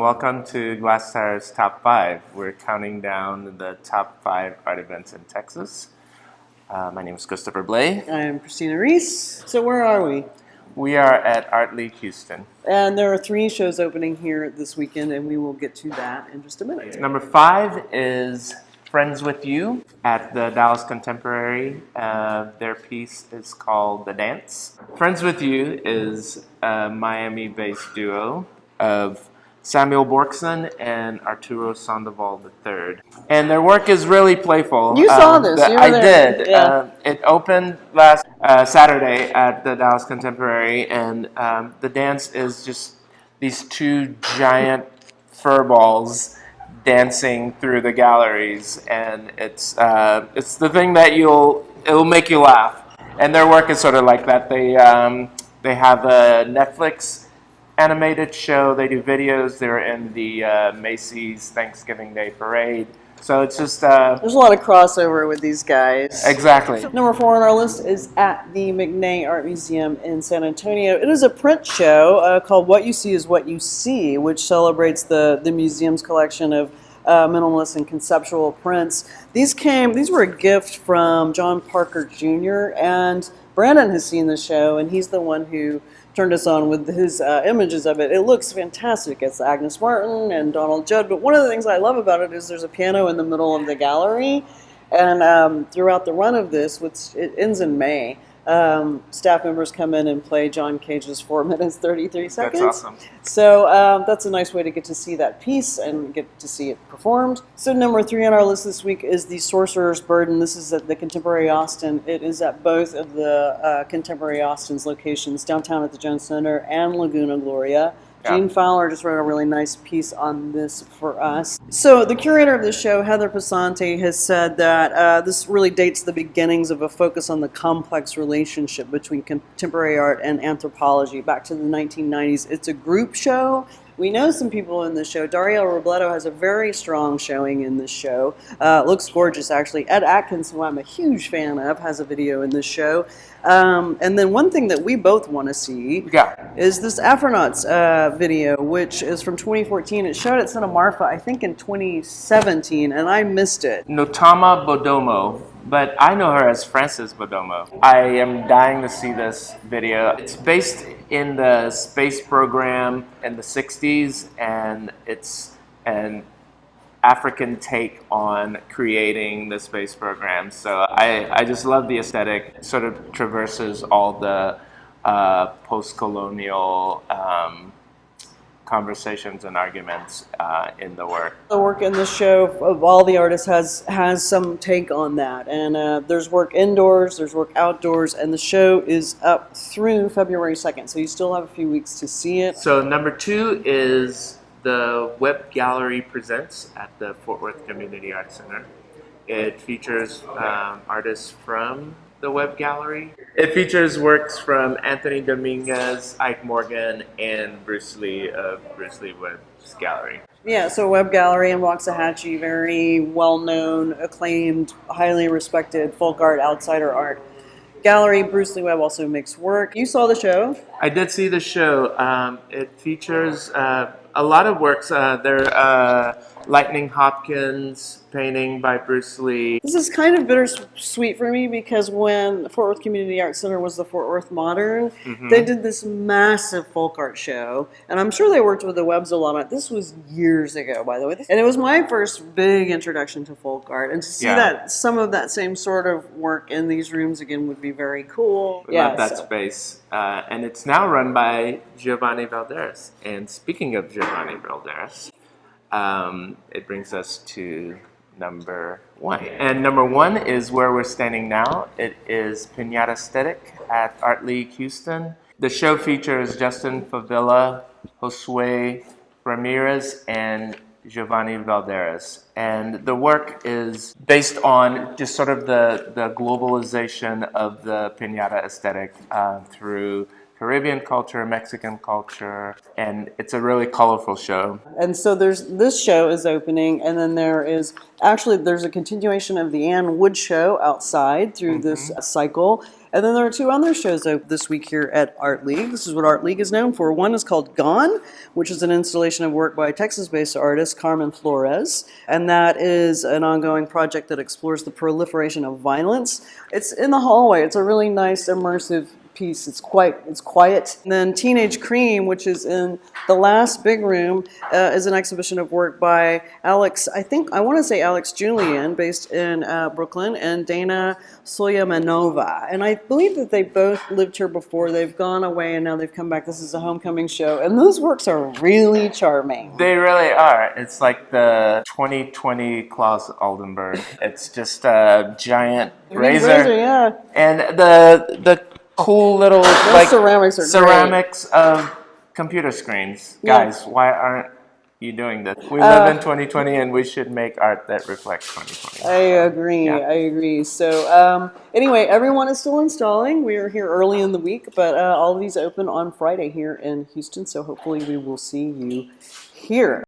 welcome to Glasstire's Top 5. We're counting down the top 5 art events in Texas. My name is Christopher Blay. I'm Christina Rees. So where are we? We are at Art League Houston. And there are 3 shows opening here this weekend, and we will get to that in just a minute. Number 5 is Friends with You at the Dallas Contemporary. Their piece is called The Dance. Friends with You is a Miami-based duo of Samuel Borkson and Arturo Sandoval III. And their work is really playful. You saw this. You were I there. did. Yeah. It opened last Saturday at the Dallas Contemporary, and the dance is just these 2 giant fur balls dancing through the galleries, and it's the thing that it'll make you laugh. And their work is sort of like that. They have a Netflix animated show. They do videos. They're in the Macy's Thanksgiving Day Parade. So it's just there's a lot of crossover with these guys. Exactly. Number 4 on our list is at the McNay Art Museum in San Antonio. It is a print show called What You See Is What You See, which celebrates the museum's collection of minimalist and conceptual prints. These were a gift from John Parker Jr. and Brandon has seen the show, and he's the one who turned us on with his images of it. It looks fantastic. It's Agnes Martin and Donald Judd, but one of the things I love about it is there's a piano in the middle of the gallery, and throughout the run of this, which it ends in May, staff members come in and play John Cage's 4 minutes 33 seconds. That's awesome. So that's a nice way to get to see that piece and get to see it performed. So number 3 on our list this week is The Sorcerer's Burden. This is at the Contemporary Austin. It is at both of the Contemporary Austin's locations, downtown at the Jones Center and Laguna Gloria. Yeah. Gene Fowler just wrote a really nice piece on this for us. So the curator of the show, Heather Passante, has said that this really dates the beginnings of a focus on the complex relationship between contemporary art and anthropology back to the 1990s. It's a group show. We know some people in this show. Dario Robledo has a very strong showing in this show. Looks gorgeous, actually. Ed Atkins, who I'm a huge fan of, has a video in this show. And then one thing that we both want to see is this Afronauts video, which is from 2014. It showed at Santa Marfa, I think, in 2017, and I missed it. Notama Bodomo, but I know her as Frances Bodomo. I am dying to see this video. It's based in the space program in the 60s, and it's an African take on creating the space program. So I just love the aesthetic. It sort of traverses all the post-colonial conversations and arguments in the work. The work in the show of all the artists has some take on that, and there's work indoors, there's work outdoors, and the show is up through February 2nd, so you still have a few weeks to see it. So number 2 is the Web Gallery Presents at the Fort Worth Community Arts Center. It features artists from the Web Gallery. It features works from Anthony Dominguez, Ike Morgan, and Bruce Lee of Bruce Lee Web's Gallery. Yeah, so Web Gallery in Waxahachie, very well-known, acclaimed, highly respected folk art, outsider art gallery. Bruce Lee Webb also makes work. You saw the show? I did see the show. It features a lot of works. There Lightning Hopkins painting by Bruce Lee. This is kind of bittersweet for me because when Fort Worth Community Arts Center was the Fort Worth Modern, they did this massive folk art show, and I'm sure they worked with the Webbs a lot. This was years ago, by the way, and it was my first big introduction to folk art, and to see that some of that same sort of work in these rooms again would be very cool. We love that space, and it's now run by Giovanni Valderas. And speaking of Giovanni Valderas, it brings us to number 1. And number 1 is where we're standing now. It is Pinata Aesthetic at Art League Houston. The show features Justin Favilla, Josue Ramirez, and Giovanni Valderas. And the work is based on just sort of the globalization of the Pinata aesthetic through Caribbean culture, Mexican culture, and it's a really colorful show. And so this show is opening, and then there's a continuation of the Ann Wood show outside through this cycle. And then there are two other shows this week here at Art League. This is what Art League is known for. One is called Gone, which is an installation of work by Texas-based artist Carmen Flores. And that is an ongoing project that explores the proliferation of violence. It's in the hallway. It's a really nice, immersive piece. It's quiet. And then Teenage Cream, which is in the last big room, is an exhibition of work by Alex Julian, based in Brooklyn, and Dana Soyamanova. And I believe that they both lived here before. They've gone away and now they've come back. This is a homecoming show, and those works are really charming. They really are. It's like the 2020 Klaus Oldenburg. It's just a giant razor. Yeah. And the cool little like ceramics are ceramics of computer screens. Yeah. Guys, why aren't you doing this? We live in 2020 and we should make art that reflects 2020. I agree. So anyway, everyone is still installing. We are here early in the week, but all of these open on Friday here in Houston, so hopefully we will see you here.